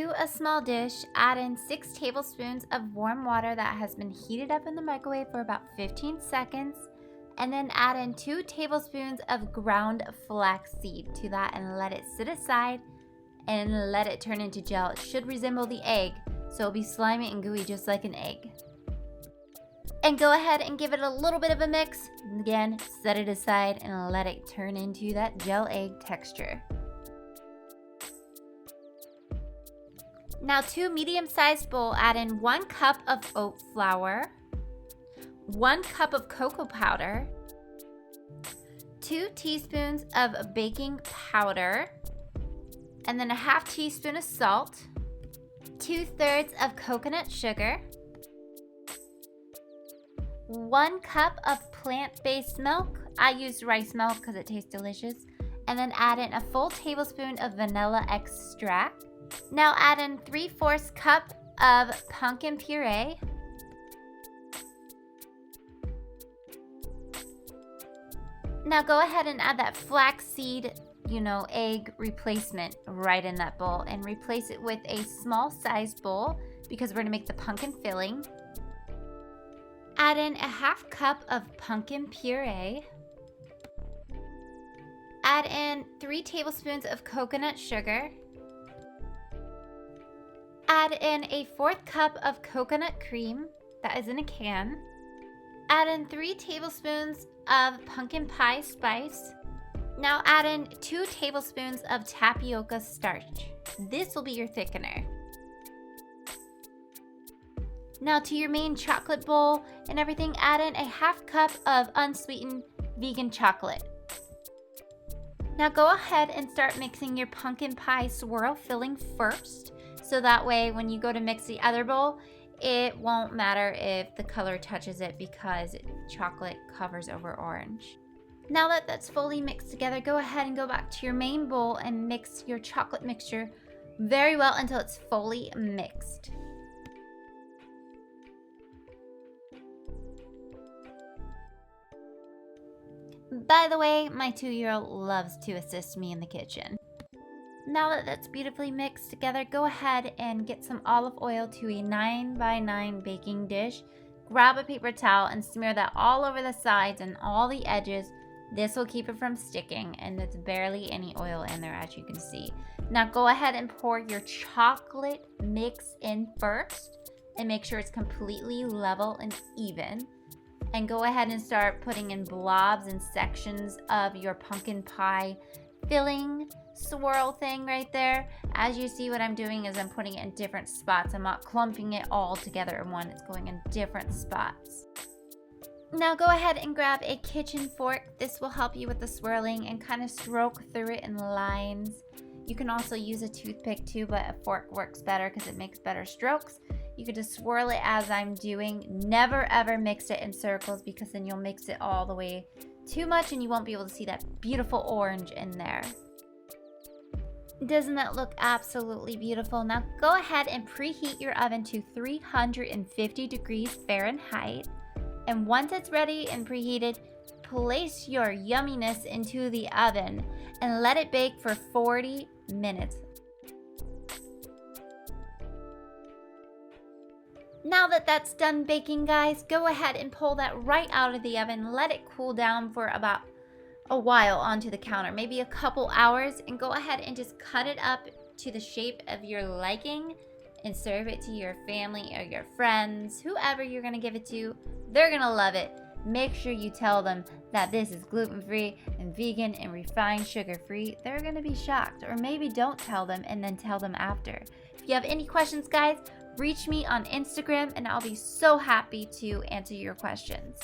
To a small dish, add in 6 tablespoons of warm water that has been heated up in the microwave for about 15 seconds. And then add in 2 tablespoons of ground flaxseed to that and let it sit aside and let it turn into gel. It should resemble the egg, so it'll be slimy and gooey just like an egg. And go ahead and give it a little bit of a mix. Again, set it aside and let it turn into that gel egg texture. Now to a medium-sized bowl, add in 1 cup of oat flour, 1 cup of cocoa powder, 2 teaspoons of baking powder, and then a half teaspoon of salt, 2/3 of coconut sugar, 1 cup of plant-based milk. I used rice milk because it tastes delicious. And then add in a full tablespoon of vanilla extract. Now add in 3/4 cup of pumpkin puree. Now go ahead and add that flaxseed, egg replacement right in that bowl and replace it with a small sized bowl because we're gonna make the pumpkin filling. Add in a half cup of pumpkin puree. Add in 3 tablespoons of coconut sugar. Add in a 1/4 cup of coconut cream that is in a can. Add in 3 tablespoons of pumpkin pie spice. Now add in 2 tablespoons of tapioca starch. This will be your thickener. Now to your main chocolate bowl and everything, add in a half cup of unsweetened vegan chocolate. Now go ahead and start mixing your pumpkin pie swirl filling first, so that way when you go to mix the other bowl, it won't matter if the color touches it because chocolate covers over orange. Now that that's fully mixed together, go ahead and go back to your main bowl and mix your chocolate mixture very well until it's fully mixed. By the way, my 2-year-old loves to assist me in the kitchen. Now that that's beautifully mixed together, go ahead and get some olive oil to a 9x9 baking dish. Grab a paper towel and smear that all over the sides and all the edges. This will keep it from sticking, and there's barely any oil in there, as you can see. Now go ahead and pour your chocolate mix in first and make sure it's completely level and even. And go ahead and start putting in blobs and sections of your pumpkin pie filling swirl thing right there. As you see, what I'm doing is I'm putting it in different spots. I'm not clumping it all together in one. It's going in different spots. Now go ahead and grab a kitchen fork. This will help you with the swirling and kind of stroke through it in lines. You can also use a toothpick too, but a fork works better because it makes better strokes. You could just swirl it as I'm doing. Never ever mix it in circles because then you'll mix it all the way too much and you won't be able to see that beautiful orange in there. Doesn't that look absolutely beautiful? Now go ahead and preheat your oven to 350 degrees Fahrenheit. And once it's ready and preheated, place your yumminess into the oven and let it bake for 40 minutes. Now that that's done baking, guys, go ahead and pull that right out of the oven. Let it cool down for about a while onto the counter, maybe a couple hours, and go ahead and just cut it up to the shape of your liking and serve it to your family or your friends, whoever you're gonna give it to. They're gonna love it. Make sure you tell them that this is gluten-free and vegan and refined sugar-free. They're gonna be shocked. Or maybe don't tell them and then tell them after. If you have any questions, guys, reach me on Instagram and I'll be so happy to answer your questions.